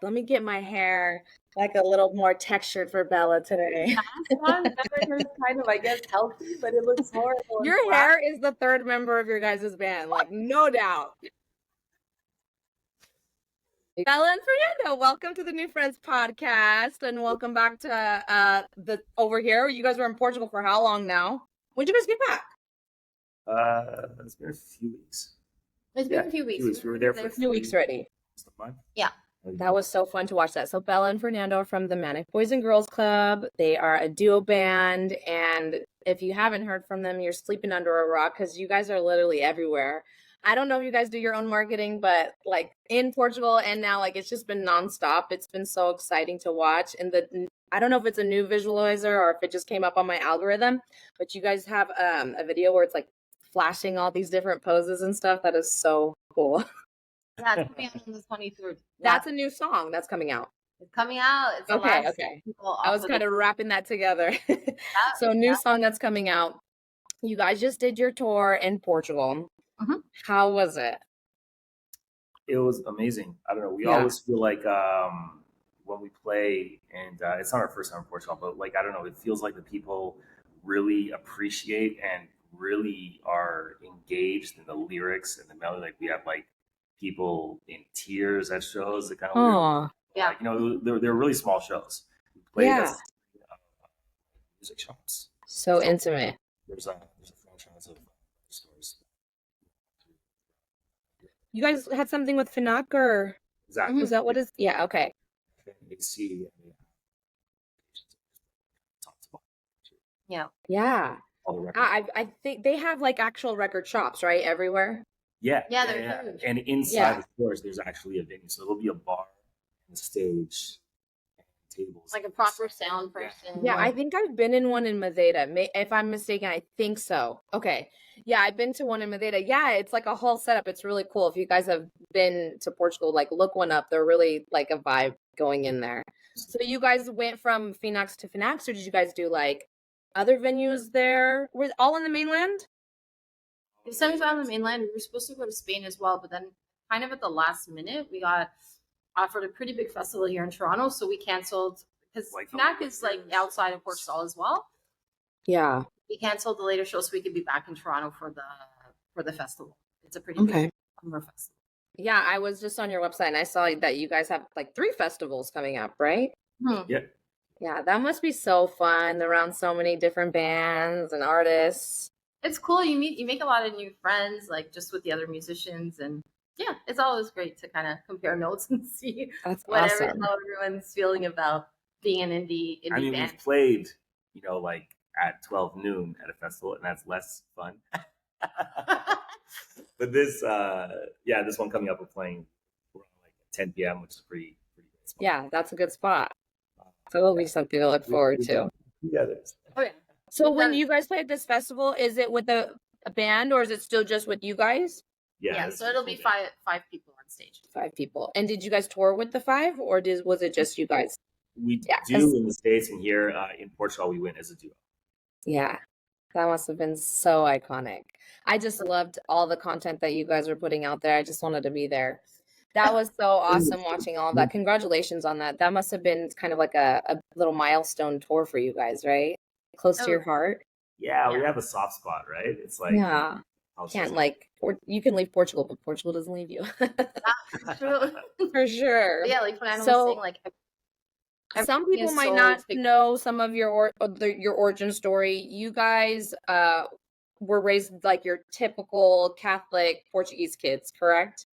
let me get my hair like a little more textured for Bella today. Bella's hair is kind of, I guess, healthy, but it looks horrible. Your hair is the third member of your guys' band, like no doubt. Bella and Fernando, welcome to the New Friends podcast, and welcome back to the over here. You guys were in Portugal for how long now? When did you guys get back? It's been a few weeks. It's been a few weeks. We were there for a few weeks already. Yeah. That was so fun to watch that. So Bella and Fernando are from the Manic Boys and Girls Club. They are a duo band, and if you haven't heard from them, you're sleeping under a rock because you guys are literally everywhere. I don't know if you guys do your own marketing, but like in Portugal and now, like it's just been nonstop. It's been so exciting to watch. And I don't know if it's a new visualizer or if it just came up on my algorithm, but you guys have a video where it's like flashing all these different poses and stuff. That is so cool. Yeah, it's coming out on the 23rd. That's a new song that's coming out. It's coming out. It's okay. I was kind of wrapping that together. So new song that's coming out. You guys just did your tour in Portugal. Mm-hmm. How was it? It was amazing. I don't know. We always feel like when we play, and it's not our first time in Portugal, but like, I don't know, it feels like the people really appreciate and really are engaged in the lyrics and the melody. Like we have like people in tears at shows. That kind of yeah. You know, they're really small shows. We played at music shops. So intimate. There's a franchise of stores. You guys had something with Finac or exactly. Is that what is? Yeah. Okay. MBGC. Yeah. Yeah. I think they have like actual record shops, right? Everywhere. Yeah. They're huge. And inside the stores, there's actually a venue. So there'll be a bar and a stage and tables. Like a proper sound person. Yeah, I think I've been in one in Madeira. If I'm mistaken, I think so. Okay. Yeah, I've been to one in Madeira. Yeah, it's like a whole setup. It's really cool. If you guys have been to Portugal, like look one up. They're really like a vibe going in there. So you guys went from Finax to Finax, or did you guys do like other venues there? Were it all in the mainland? Some was on the mainland. We were supposed to go to Spain as well, but then kind of at the last minute, we got offered a pretty big festival here in Toronto, so we canceled because like Finac is like outside of Portugal as well. Yeah. We canceled the later show so we could be back in Toronto for the festival. It's a pretty big summer festival. Yeah, I was just on your website and I saw that you guys have like 3 festivals coming up, right? Yeah. Yeah, that must be so fun around so many different bands and artists. It's cool. You make a lot of new friends, like just with the other musicians, and yeah, it's always great to kind of compare notes and see how everyone's feeling about being an indie I mean, band. We've played, you know, like at 12 noon at a festival, and that's less fun. But this one coming up, we're playing around like 10 p.m., which is pretty good spot. Yeah, that's a good spot. So it'll be something to look forward to. Yeah, it is. Oh yeah. So when you guys play at this festival, is it with a band or is it still just with you guys? Yeah, so it'll be five people on stage. 5 people. And did you guys tour with the 5 or was it just you guys? We do in the States, and here in Portugal we went as a duo. Yeah, that must have been so iconic. I just loved all the content that you guys were putting out there. I just wanted to be there. That was so awesome watching all of that. Congratulations on that. That must have been kind of like a little milestone tour for you guys, right? Close to your heart. Yeah, we have a soft spot, right? It's like you can leave Portugal, but Portugal doesn't leave you. True. For sure. Yeah, like when I was saying, like some people might not know some of your origin story. You guys were raised like your typical Catholic Portuguese kids, correct?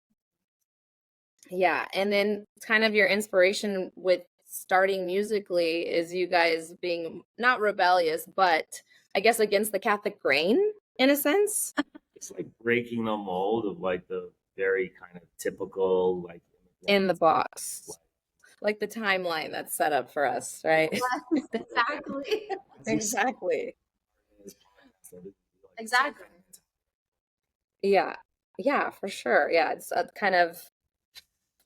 Yeah, and then kind of your inspiration with starting musically is you guys being not rebellious, but I guess against the Catholic grain in a sense. It's like breaking the mold of like the very kind of typical like in the box, like the timeline that's set up for us, right? Exactly. Yeah, for sure. Yeah, it's a kind of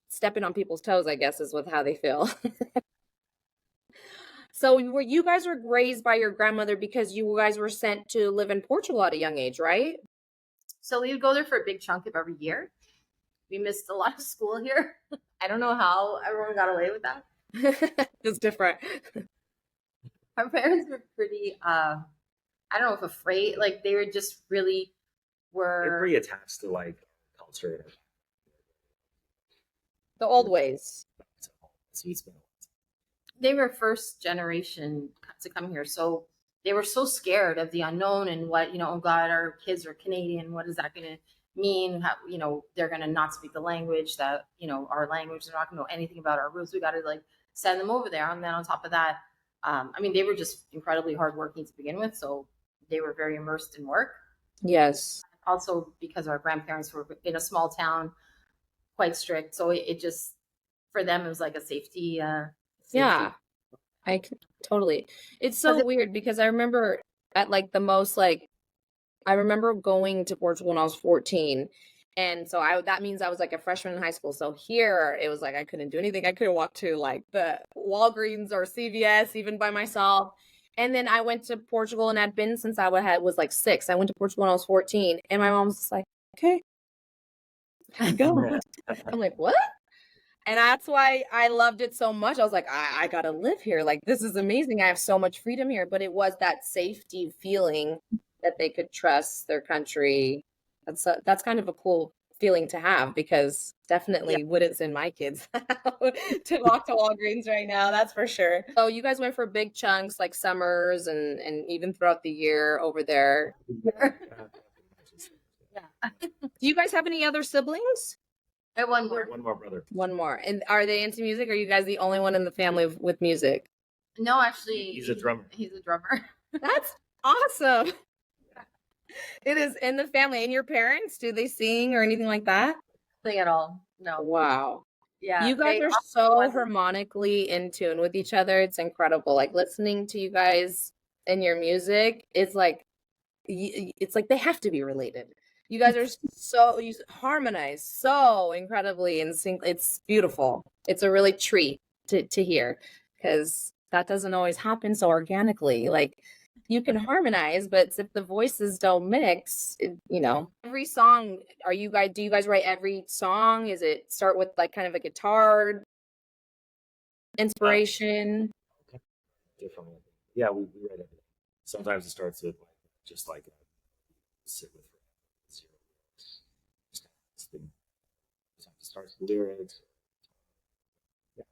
stepping on people's toes, I guess, is with how they feel. So you guys were raised by your grandmother because you guys were sent to live in Portugal at a young age, right? So we would go there for a big chunk of every year. We missed a lot of school here. I don't know how everyone got away with that. It's different. Our parents were pretty, I don't know if afraid, like they were just really They're were. pretty attached to like culture. The old ways. So it's been They were first generation to come here, so they were so scared of the unknown and what, oh God, our kids are Canadian. What is that going to mean? How, they're going to not speak the language that, our language. They're not going to know anything about our roots. We got to like send them over there. And then on top of that, I mean, they were just incredibly hardworking to begin with, so they were very immersed in work. Yes. Also, because our grandparents were in a small town, quite strict, so it just for them it was like a safety. Yeah, I can totally. It's so weird because I remember at like the most like I remember going to Portugal when I was 14. And so that means I was like a freshman in high school. So here it was like I couldn't do anything. I couldn't walk to like the Walgreens or CVS even by myself. And then I went to Portugal and I'd been since I was like 6. I went to Portugal when I was 14 and my mom was just like, okay, go. I'm like, what? And that's why I loved it so much. I was like, I gotta live here. Like, this is amazing. I have so much freedom here. But it was that safety feeling that they could trust their country. That's kind of a cool feeling to have because definitely wouldn't send my kids to walk to Walgreens right now. That's for sure. So you guys went for big chunks like summers and even throughout the year over there. Yeah. Do you guys have any other siblings? One more. One more brother. One more. And are they into music? Or are you guys the only one in the family with music? No, actually. He's a drummer. He's a drummer. That's awesome. It is in the family. And your parents, do they sing or anything like that? Nothing at all. No. Wow. Yeah. You guys are so harmonically in tune with each other. It's incredible. Like listening to you guys and your music, it's like they have to be related. You guys are you harmonize so incredibly in sync. It's beautiful. It's a really treat to hear because that doesn't always happen so organically. Like you can harmonize, but if the voices don't mix, every song, do you guys write every song? Is it start with like kind of a guitar inspiration? Differently. Yeah, we write everything. Sometimes it starts with like just like sit with starts the lyrics. Yeah.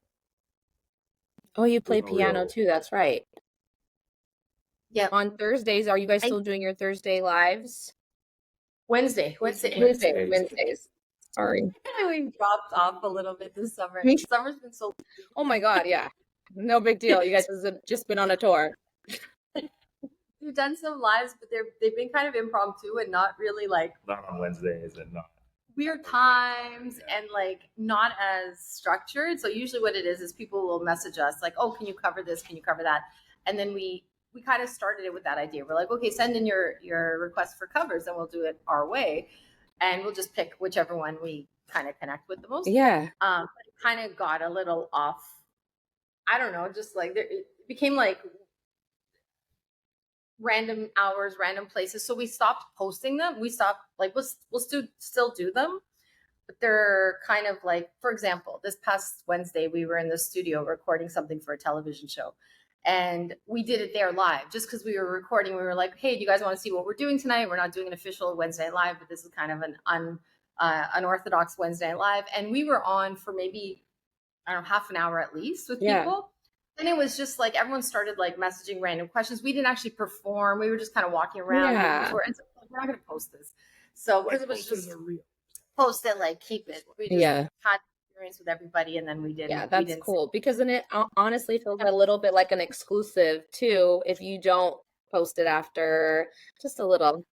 Oh, you play piano too. That's right. Yeah. On Thursdays, are you guys still doing your Thursday lives? Wednesdays. Sorry. We dropped off a little bit this summer. Summer's been so. Oh my God, yeah. No big deal. You guys have just been on a tour. We've done some lives, but they've been kind of impromptu and not really like. Not on Wednesdays and not. Weird times and like not as structured. So usually what it is people will message us like, oh, can you cover this? Can you cover that? And then we kind of started it with that idea. We're like, okay, send in your request for covers and we'll do it our way. And we'll just pick whichever one we kind of connect with the most. Yeah. But it kind of got a little off. I don't know, just like it became like random hours, random places. So we stopped posting them. We stopped like we'll still do them, but they're kind of like, for example, this past Wednesday we were in the studio recording something for a television show, and we did it there live just because we were recording. We were like, hey, do you guys want to see what we're doing tonight? We're not doing an official Wednesday Night Live, but this is kind of an unorthodox Wednesday Night Live, and we were on for maybe I don't know half an hour at least with people. And it was just like everyone started like messaging random questions. We didn't actually perform. We were just kind of walking around. And so we're not going to post this. So because it was just post it, like keep it. We just had experience with everybody, and then we did. Yeah, that's cool because then it honestly feels a little bit like an exclusive too. If you don't post it after, just a little.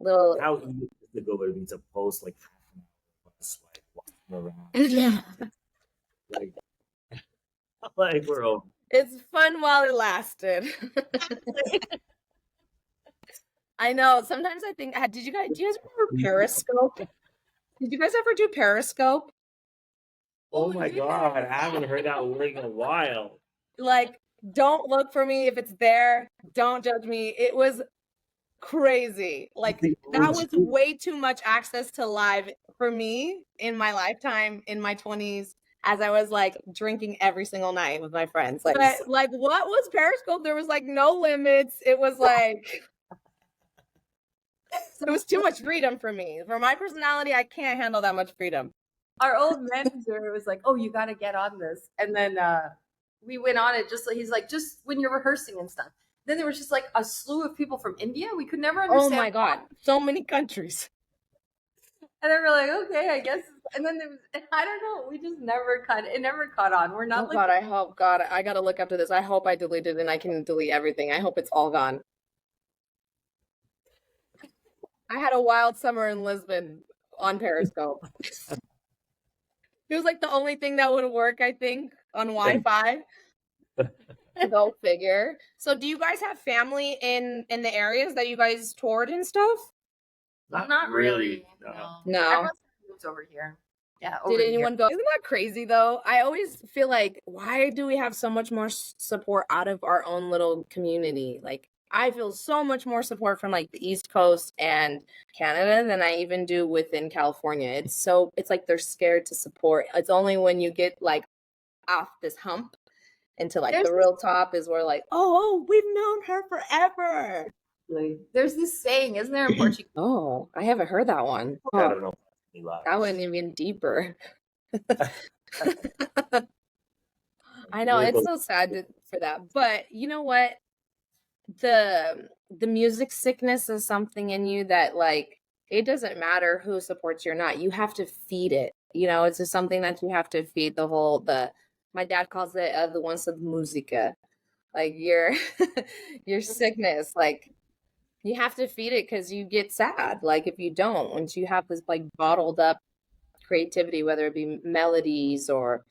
How easy is the go to be to post like walking around? Yeah. Like we're over. It's fun while it lasted. I know. Sometimes I think, do you guys remember Periscope? Did you guys ever do Periscope? Oh my God, I haven't heard that word in a while. Like, don't look for me if it's there. Don't judge me. It was crazy. Like, that was way too much access to live for me in my lifetime, in my 20s. as I was like drinking every single night with my friends. Like, Nice. like what was Periscope? There was like no limits. It was like it was too much freedom for me. For my personality, I can't handle that much freedom. Our old manager was like, "Oh, you got to get on this," and then we went on it. Just like he's like, just when you're rehearsing and stuff. Then there was just like a slew of people from India. We could never understand. Oh my god, so many countries. And then we're like, okay, I guess. And then there was, I don't know. We just never caught on. We're not Oh like. god, I hope God, I gotta look after this. I hope I deleted and I can delete everything. I hope it's all gone. I had a wild summer in Lisbon on Periscope. It was like the only thing that would work, I think, on Wi-Fi. Go figure. So do you guys have family in the areas that you guys toured and stuff? Not really. No. Everyone moves over here. Yeah. Did anyone go? Isn't that crazy though? I always feel like, why do we have so much more support out of our own little community? Like, I feel so much more support from like the East Coast and Canada than I even do within California. It's like they're scared to support. It's only when you get like off this hump into like the real top is where like, oh, we've known her forever. There's this saying, isn't there, in Portuguese? Oh, I haven't heard that one. I don't know. That went even deeper. I know, it's so sad for that. But you know what? The music sickness is something in you that like it doesn't matter who supports you or not. You have to feed it. You know, it's just something that you have to feed my dad calls it the ones of musica. Like your sickness, like you have to feed it because you get sad. Like if you don't, once you have this like bottled up creativity, whether it be melodies or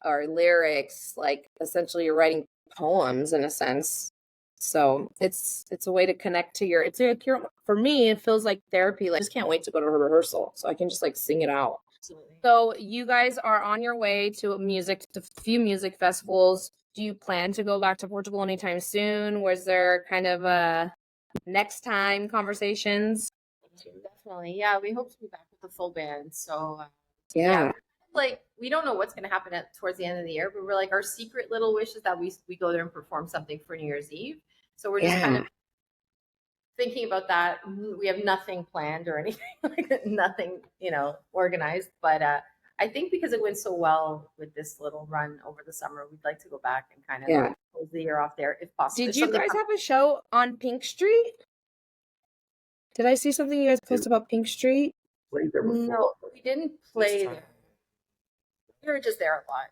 lyrics, like essentially you're writing poems in a sense. So it's a way to connect to it's like for me, it feels like therapy. Like I just can't wait to go to a rehearsal so I can just like sing it out. Absolutely. So you guys are on your way to a few music festivals. Do you plan to go back to Portugal anytime soon? Was there kind of a next time conversations? Definitely. Yeah, we hope to be back with the full band. So yeah. Like we don't know what's going to happen towards the end of the year, but we're like our secret little wish is that we go there and perform something for New Year's Eve. So we're just kind of thinking about that. We have nothing planned or anything, like nothing, organized. But I think because it went so well with this little run over the summer, we'd like to go back and kind of close the year off there if possible. Did you guys have a show on Pink Street? Did I see something you guys posted about Pink Street? No, we didn't play there. We were just there a lot.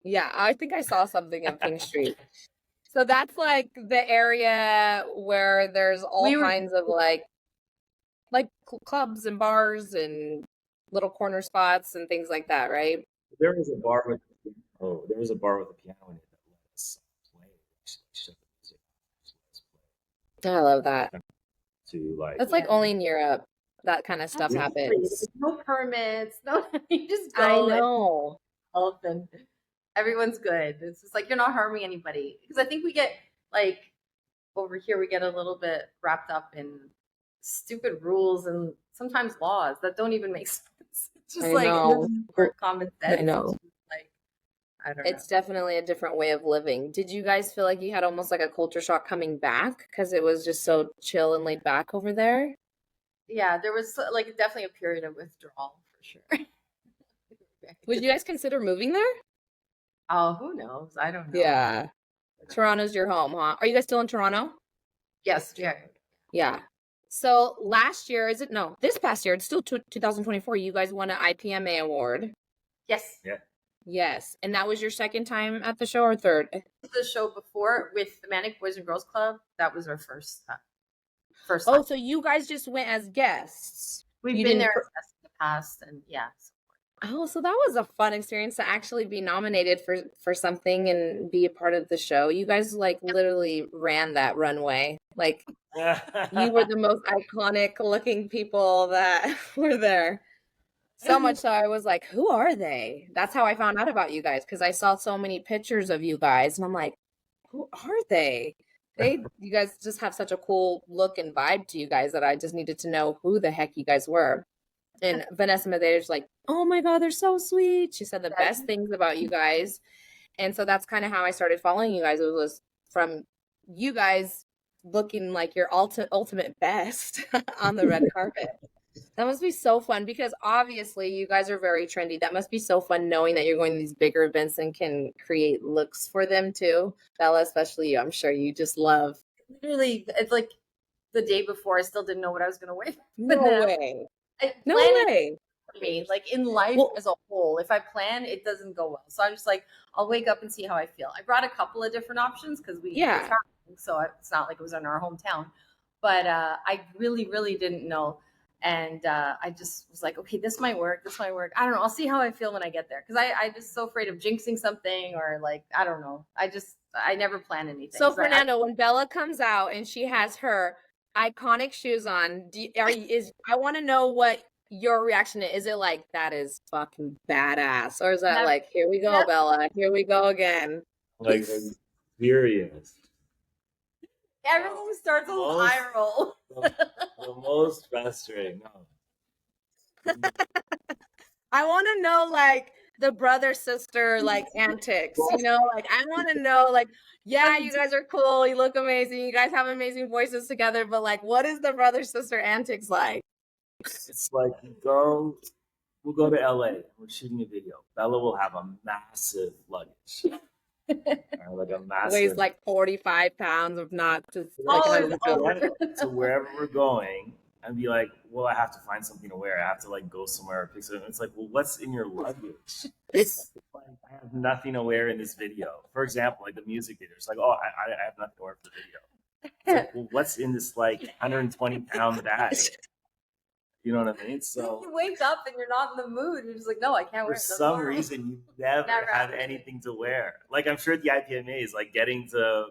Yeah, I think I saw something on Pink Street. So that's like the area where there's all kinds of like clubs and bars and little corner spots and things like that, right? There was a bar with a piano in it that let us play. I love that. That's like only in Europe that kind of stuff happens. No permits, no, you just go. I know. And everyone's good. It's just like you're not harming anybody. Because I think we get like over here, we get a little bit wrapped up in stupid rules and sometimes laws that don't even make sense. It's just common sense. I know. Like, I don't know. It's definitely a different way of living. Did you guys feel like you had almost like a culture shock coming back because it was just so chill and laid back over there? Yeah, there was like definitely a period of withdrawal for sure. Would you guys consider moving there? Oh, who knows? I don't know. Yeah. Toronto's your home, huh? Are you guys still in Toronto? Yes, yeah. Yeah. So last year, this past year, it's still 2024, you guys won an IPMA award. Yes. Yeah. Yes. And that was your second time at the show or third? The show before with the Manic Boys and Girls Club, that was our first time. Oh, so you guys just went as guests. We've been there as guests in the past, and yeah. Oh, so that was a fun experience to actually be nominated for something and be a part of the show. You guys like literally ran that runway. Like you were the most iconic looking people that were there. So much so I was like, who are they? That's how I found out about you guys because I saw so many pictures of you guys and I'm like, who are they? You guys just have such a cool look and vibe to you guys that I just needed to know who the heck you guys were. And Vanessa Medeiros like, oh my God, they're so sweet. She said the best things about you guys. And so that's kind of how I started following you guys. It was from you guys looking like your ultimate best on the red carpet. That must be so fun because obviously you guys are very trendy. That must be so fun knowing that you're going to these bigger events and can create looks for them too. Bella, especially you, I'm sure you just love. Literally, it's like the day before, I still didn't know what I was going to wear. No way. No way. For me, like in life as a whole, if I plan, it doesn't go well. So I'm just like, I'll wake up and see how I feel. I brought a couple of different options because we were traveling, so it's not like it was in our hometown. But I really didn't know. And I just was like, okay, this might work. This might work. I don't know. I'll see how I feel when I get there. Because I just so afraid of jinxing something or like, I don't know. I never plan anything. So Fernando, when Bella comes out and she has her iconic shoes on, I want to know what your reaction is. Is it like, that is fucking badass? Or is that like, here we go, Bella. Here we go again. Like, furious. Everyone starts with eye roll. The most frustrating. No. I want to know like the brother sister like antics, you know, like I want to know like, yeah, you guys are cool, you look amazing, you guys have amazing voices together, but like what is the brother sister antics like? It's like we'll go to LA, we're shooting a video. Bella will have a massive luggage. Like a massive, weighs like 45 pounds of not just to wherever we're going and be like, well, I have to find something to wear. I have to like go somewhere or pick something. It's like, well, what's in your luggage? It's like, I have nothing to wear in this video. For example, like the music video. It's like, oh, I have nothing to wear for the video. It's like, well, what's in this like 120-pound bag? You know what I mean? So you wake up and you're not in the mood. You're just like, no, I can't wear it. For some reason, you never have anything to wear. Like I'm sure at the IPMAs, like getting to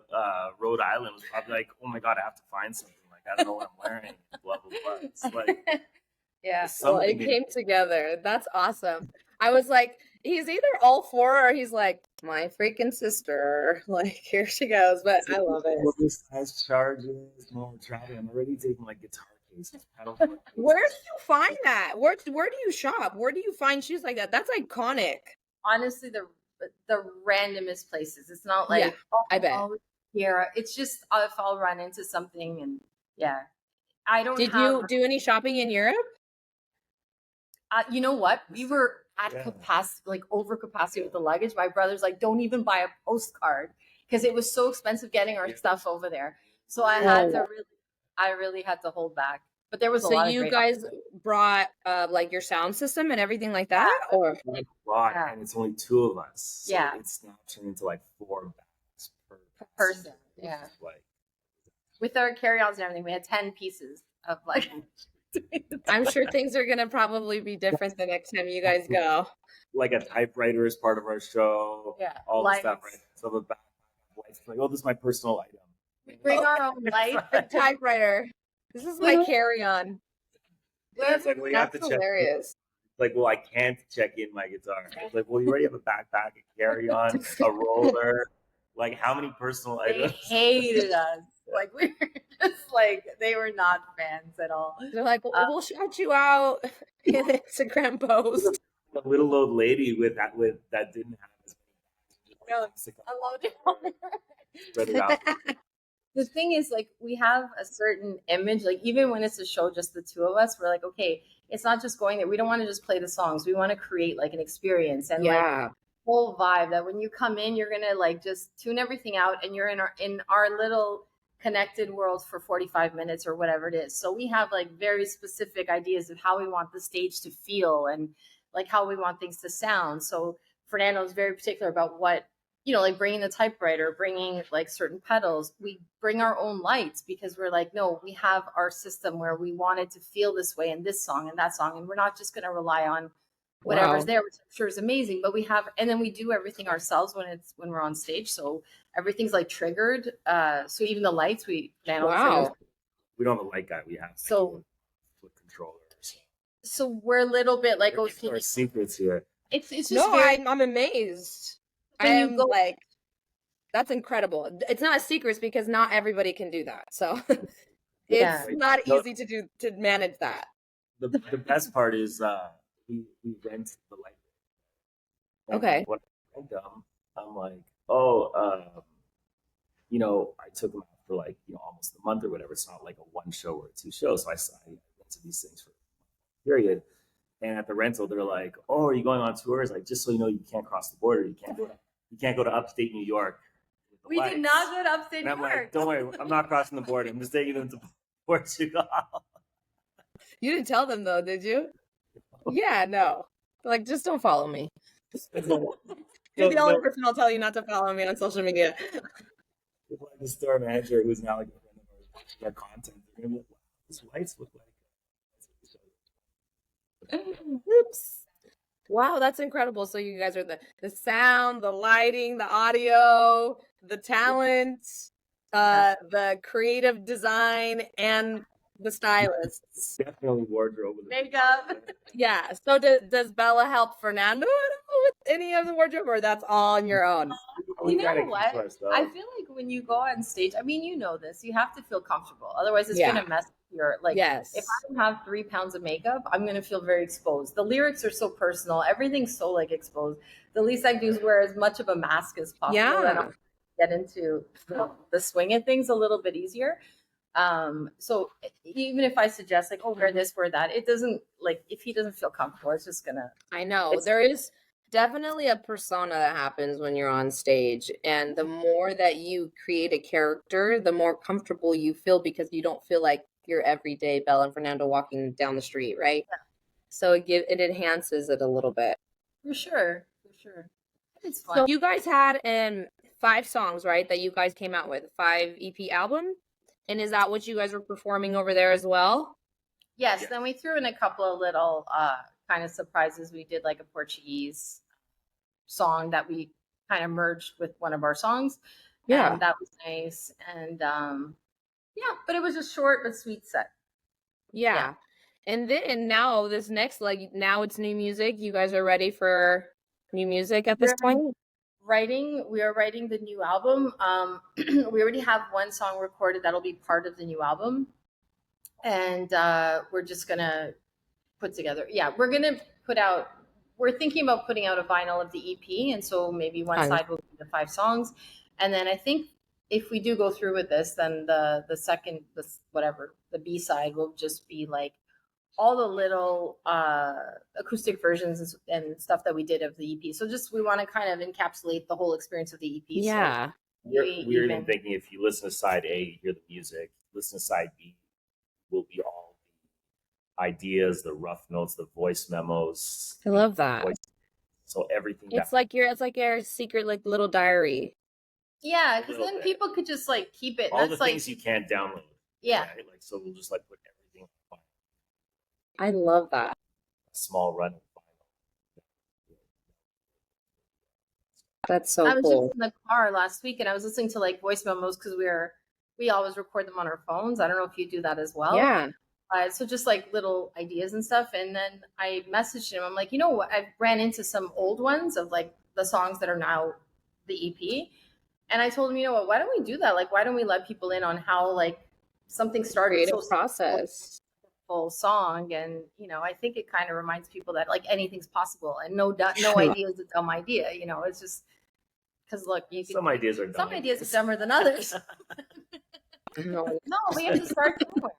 Rhode Island was probably like, oh my God, I have to find something. Like I don't know what I'm wearing. Blah blah blah. It's like well, it came together. That's awesome. I was like, he's either all for or he's like, my freaking sister. Like here she goes. But I love it. Well, this has charges. No traveling. I'm already taking like guitar. Where do you find that? Where do you shop? Where do you find shoes like that? That's iconic. Honestly, the randomest places. It's not like I bet here. It's just if I'll run into something and I don't. Did you do any shopping in Europe? You know what? We were at capacity, like over capacity with the luggage. My brother's like, don't even buy a postcard because it was so expensive getting our stuff over there. So I had to really had to hold back. But there was a lot of you guys brought like your sound system and everything like that, or and it's only 2 of us. So it's now turned into like 4 bags per person. Yeah, like with our carry-ons and everything, we had 10 pieces of like. I'm sure things are gonna probably be different the next time you guys go. Like a typewriter is part of our show. Yeah, all the stuff. Right? So the back, like, oh, this is my personal item. We bring our own light. The typewriter. This is my carry-on. It's like, well, That's hilarious. Like, well, I can't check in my guitar. It's like, well, you already have a backpack, a carry-on, a roller. Like, how many personal items? They hated us. Like, we were just like, they were not fans at all. They're like, we'll shout you out in an Instagram post. A little old lady with that didn't have as many. Spread it out. The thing is, like, we have a certain image, like, even when it's a show, just the 2 of us, we're like, okay, it's not just going there. We don't want to just play the songs. We want to create like an experience and like whole vibe that when you come in, you're going to like just tune everything out and you're in our little connected world for 45 minutes or whatever it is. So we have like very specific ideas of how we want the stage to feel and like how we want things to sound. So Fernando is very particular about what, you know, like bringing the typewriter, bringing like certain pedals. We bring our own lights because we're like, no, we have our system where we want it to feel this way in this song and that song. And we're not just going to rely on whatever's there, which I'm sure is amazing. But we have, and then we do everything ourselves when we're on stage. So everything's like triggered. So even the lights, we don't have a light guy. We have foot controllers. So we're a little bit like, our secrets here. It's just I'm amazed. I am like, that's incredible. It's not a secret because not everybody can do that. So it's not easy to manage that. the best part is we rent the light. Okay. When I rent them, I'm like, oh, I took them out for like almost a month or whatever. It's not like a one show or two shows. So I rented these things for a period. And at the rental, they're like, "Oh, are you going on tours? Like, just so you know, you can't cross the border. You can't go to upstate New York." With the We did lights." not go to upstate And New I'm York. like, "Don't worry, I'm not crossing the border. I'm just taking them to Portugal." You didn't tell them though, did you? Yeah, no. Like, just don't follow me. You're the only person I'll tell you not to follow me on social media. With like the store manager, who's now like a friend of our content, they're gonna be like, "Wow, these lights look like." Oops. Wow, that's incredible. So you guys are the sound, the lighting, the audio, the talent, the creative design, and the stylists. Definitely wardrobe. Makeup. Yeah. So does Bella help Fernando at all with any of the wardrobe, or that's all on your own? You know what? I feel like when you go on stage, I mean, you know this, you have to feel comfortable. Otherwise, it's gonna mess with your Yes. If I don't have 3 pounds of makeup, I'm gonna feel very exposed. The lyrics are so personal, everything's so exposed. The least I do is wear as much of a mask as possible. Yeah. And I'll get into the swing of things a little bit easier. So even if I suggest wear this, wear that, it doesn't if he doesn't feel comfortable, it's just gonna. I know there is definitely a persona that happens when you're on stage, and the more that you create a character, the more comfortable you feel because you don't feel like your everyday Bella and Fernando walking down the street, right? Yeah. So it enhances it a little bit. For sure. It's fun. So you guys had 5 songs, right? That you guys came out with 5 EP album, and is that what you guys were performing over there as well? Yes. Then we threw in a couple of little kind of surprises. We did a Portuguese song that we kind of merged with one of our songs. Yeah, that was nice. And but it was a short but sweet set. Yeah. And then now this next now it's new music. You guys are ready for new music at this point? We are writing the new album. We already have one song recorded that'll be part of the new album. And we're just gonna put together. Yeah, we're thinking about putting out a vinyl of the EP, and so maybe one side will be the 5 songs, and then I think if we do go through with this, then the second, the B side will just be all the little acoustic versions and stuff that we did of the EP. So we want to kind of encapsulate the whole experience of the EP. Yeah. So we're even thinking if you listen to side A, you hear the music. Listen to side B, will be all the ideas, the rough notes, the voice memos. I love that. So everything. It's like your secret little diary. Yeah, because then people could just keep it. All the things you can't download. Yeah. Right? So we'll just put everything on. I love that. A small run of vinyl. That's so cool. I was cool. just in the car last week and I was listening to voice memos because we always record them on our phones. I don't know if you do that as well. Yeah. So just little ideas and stuff. And then I messaged him. I'm like, you know what? I ran into some old ones of the songs that are now the EP. And I told him, you know what? Why don't we do that? Why don't we let people in on how something started? Creative process. Full song, and I think it kind of reminds people that anything's possible, and no idea is a dumb idea. It's just because some ideas are dumb. Some ideas are dumber than others. No, we have to start somewhere.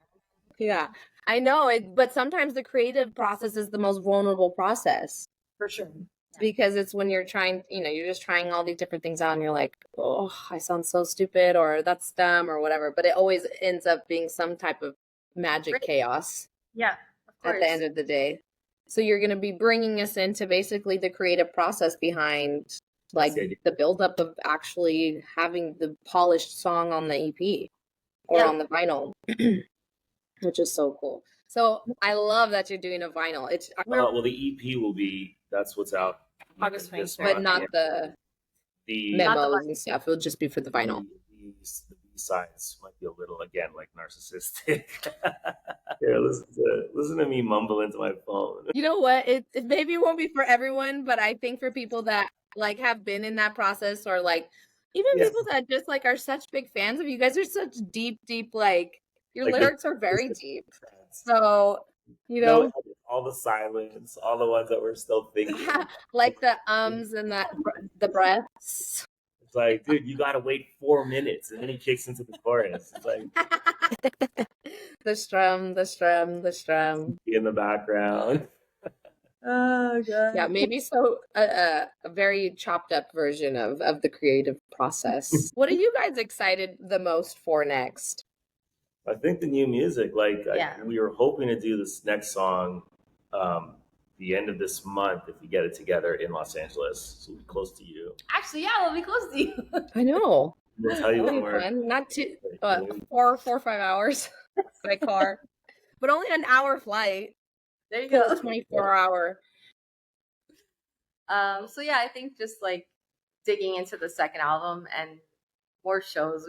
Yeah, I know it, but sometimes the creative process is the most vulnerable process. For sure. Because it's when you're trying, you're just trying all these different things out and you're like, oh, I sound so stupid or that's dumb or whatever. But it always ends up being some type of magic chaos. Yeah, of course. At the end of the day. So you're going to be bringing us into basically the creative process behind the buildup of actually having the polished song on the EP or on the vinyl, which is so cool. So I love that you're doing a vinyl. Well, the EP will be, that's what's out August 23rd, but not the memos and stuff. It'll just be for the vinyl. The B-sides might be a little, again, narcissistic. Here, listen to me mumble into my phone. You know what? It maybe won't be for everyone, but I think for people that have been in that process or even people that just are such big fans of you guys are such deep, your lyrics are very deep. So You No, know, all the silence, all the ones that we're still thinking. like the ums and the breaths. It's like, dude, you gotta wait 4 minutes, and then he kicks into the chorus. It's like The strum, the strum, the strum. in the background. Oh god. Yeah, maybe so a very chopped up version of the creative process. What are you guys excited the most for next? I think the new music, like Yeah. we were hoping to do this next song the end of this month if we get it together in Los Angeles. So we'll be close to you. Actually, yeah, we'll be close to you. I know. We'll tell you That'll when be we're fun. Not too 4 or 5 hours by car. But only an hour flight. There you Cool, go. 24-hour. So yeah, I think just like digging into the second album and more shows.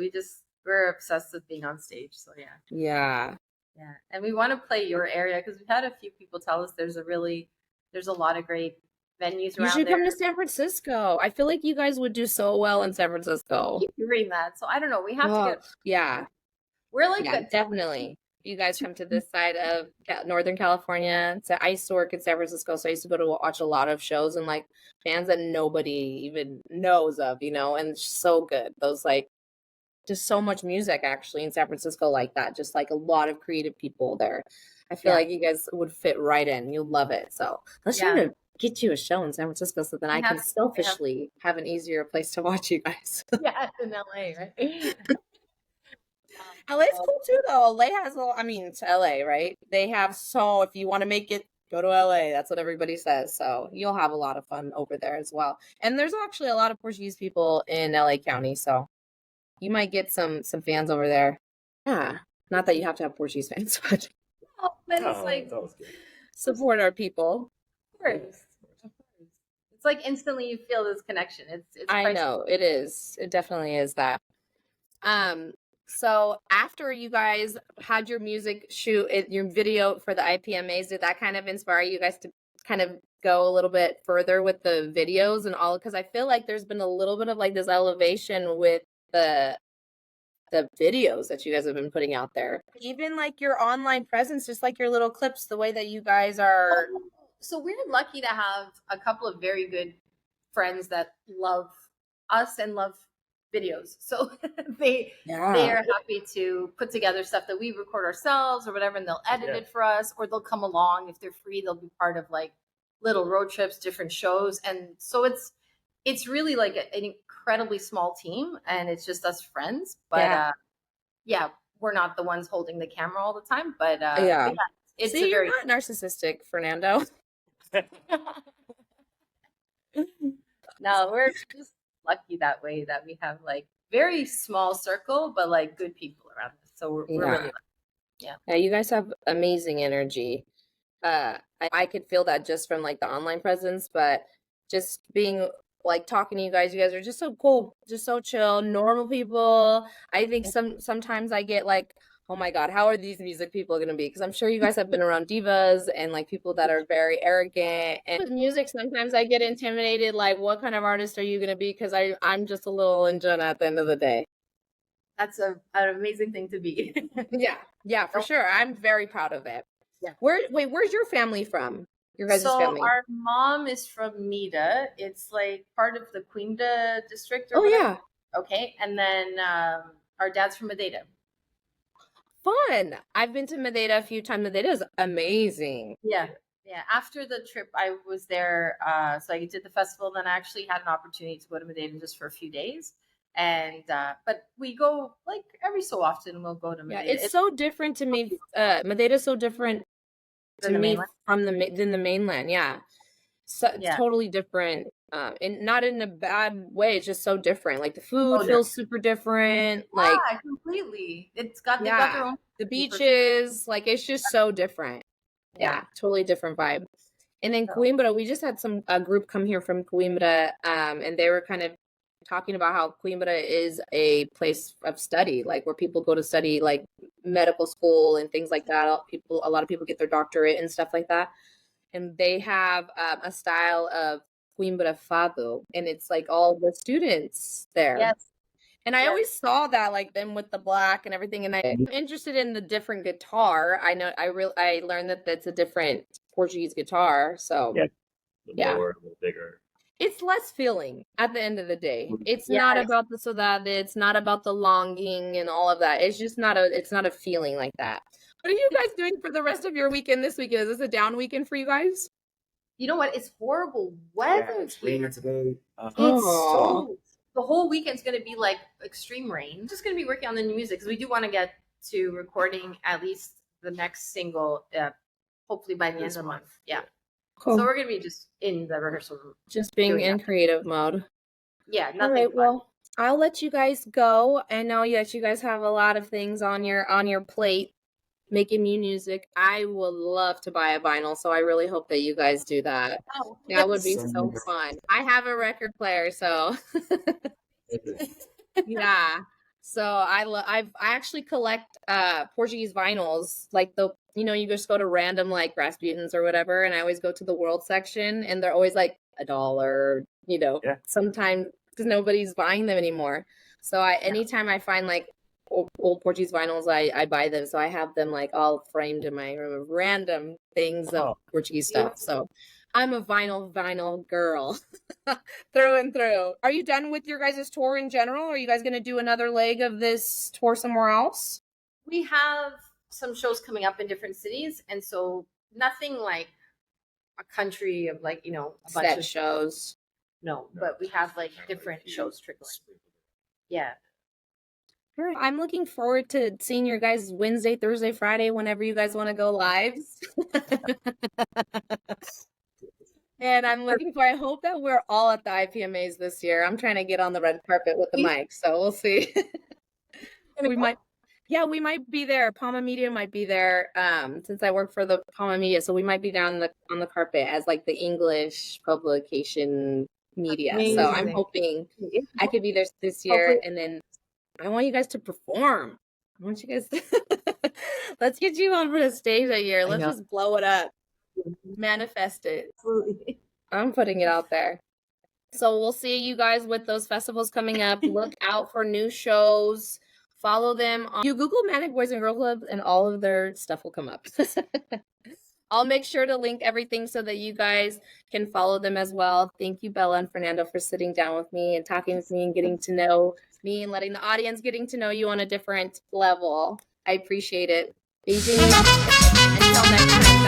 We're obsessed with being on stage. So yeah. Yeah. Yeah. And we want to play your area because we've had a few people tell us there's a lot of great venues You around should there. come to San Francisco. I feel like you guys would do so well in San Francisco. Keep hearing that. So I don't know. We have to get. Yeah. We're like Yeah, definitely. You guys come to this side of Northern California. So I used to work in San Francisco, so I used to go to watch a lot of shows and like bands that nobody even knows of, you know, and it's so good. Those like just so much music actually in San Francisco like that. Just like a lot of creative people there. I feel like you guys would fit right in. You'll love it. So let's try to get you a show in San Francisco so then I can selfishly have an easier place to watch you guys. Yeah, it's in LA, right? LA's cool too, though. LA has it's LA, right? They have if you want to make it, go to LA. That's what everybody says. So you'll have a lot of fun over there as well. And there's actually a lot of Portuguese people in LA County, so you might get some fans over there. Yeah, not that you have to have Portuguese fans, but It's like that was good. support our people. Of course. It's like instantly you feel this connection. It's I know it is. It definitely is that. So after you guys had your music shoot, your video for the IPMAs, did that kind of inspire you guys to kind of go a little bit further with the videos and all? Because I feel like there's been a little bit of like this elevation with the videos that you guys have been putting out there. Even like your online presence, just like your little clips, the way that you guys are. So we're lucky to have a couple of very good friends that love us and love videos. So they are happy to put together stuff that we record ourselves or whatever, and they'll edit it for us, or they'll come along if they're free. They'll be part of like little road trips, different shows, and so it's really like an incredibly small team, and it's just us friends. But we're not the ones holding the camera all the time. But it's you're not narcissistic, Fernando. No, we're just lucky that way that we have like very small circle, but like good people around us. So we're really lucky. Yeah, you guys have amazing energy. I could feel that just from like the online presence, but just being like talking to you guys are just so cool, just so chill, normal people. I think sometimes I get like, oh my God, how are these music people going to be? Because I'm sure you guys have been around divas and like people that are very arrogant. And with music, sometimes I get intimidated, like, what kind of artist are you going to be? Because I'm just a little Injun at the end of the day. That's an amazing thing to be. Yeah, for sure. I'm very proud of it. Yeah. Where's your family from? Your guys' family? Our mom is from Mita. It's like part of the Quinta district. Okay. And then our dad's from Madeira. Fun. I've been to Madeira a few times. Madeira is amazing. Yeah. After the trip, I was there. So I did the festival. Then I actually had an opportunity to go to Madeira just for a few days. And but we go like every so often. We'll go to Madeira. Yeah, it's so different to me. Madeira is so different to me than the mainland. Yeah, so it's totally different. And not in a bad way. It's just so different. Like the food feels super different. Like completely. It's got their own. The beaches, like it's just so different. Yeah, totally different vibe. And then Coimbra, we just had a group come here from Coimbra, and they were kind of talking about how Coimbra is a place of study, like where people go to study like medical school and things like that. A lot of people get their doctorate and stuff like that. And they have a style of Coimbra Fado, and it's like all the students there. Yes. And I always saw that, like them with the black and everything. And I'm interested in the different guitar. I know I learned that that's a different Portuguese guitar. So a little lower, a little bigger. It's less feeling at the end of the day. It's not about the saudade. It's not about the longing and all of that. It's just not a feeling like that. What are you guys doing for the rest of your weekend this weekend? Is this a down weekend for you guys? You know what? It's horrible weather. Yeah, it's raining today. The whole weekend's going to be like extreme rain. I'm just going to be working on the new music because we do want to get to recording at least the next single, hopefully by the end of the month. Yeah. Cool. So we're going to be just in the rehearsal room. Just being in creative mode. Yeah. All right. Well, I'll let you guys go. I know that you guys have a lot of things on your plate making new music. I would love to buy a vinyl, so I really hope that you guys do that. Oh, that would be so fun. I have a record player, so yeah. So I actually collect Portuguese vinyls, like you just go to random like Rasputins or whatever, and I always go to the world section, and they're always like $1, sometimes because nobody's buying them anymore. So anytime I find like old Portuguese vinyls, I buy them. So I have them like all framed in my room of random things of Portuguese stuff. So I'm a vinyl girl through and through. Are you done with your guys' tour in general? Are you guys going to do another leg of this tour somewhere else? We have some shows coming up in different cities. And so nothing like a country of like, a bunch set of shows. No, but we have like different shows trickling. Yeah. All right. I'm looking forward to seeing your guys Wednesday, Thursday, Friday, whenever you guys want to go lives. And I hope that we're all at the IPMAs this year. I'm trying to get on the red carpet with the mic, so we'll see. we might be there. Palma Media might be there, since I work for the Palma Media, so we might be down on the carpet as like the English publication media. Amazing. So I'm hoping I could be there this year, and then I want you guys to perform. I want you guys to let's get you on for the stage that year. Let's just blow it up. Manifest it. Absolutely. I'm putting it out there. So we'll see you guys with those festivals coming up. Look out for new shows. Follow them. You Google Manic Boys and Girl Club and all of their stuff will come up. I'll make sure to link everything so that you guys can follow them as well. Thank you, Bella and Fernando, for sitting down with me and talking with me and getting to know me and letting the audience getting to know you on a different level. I appreciate it. Until next time.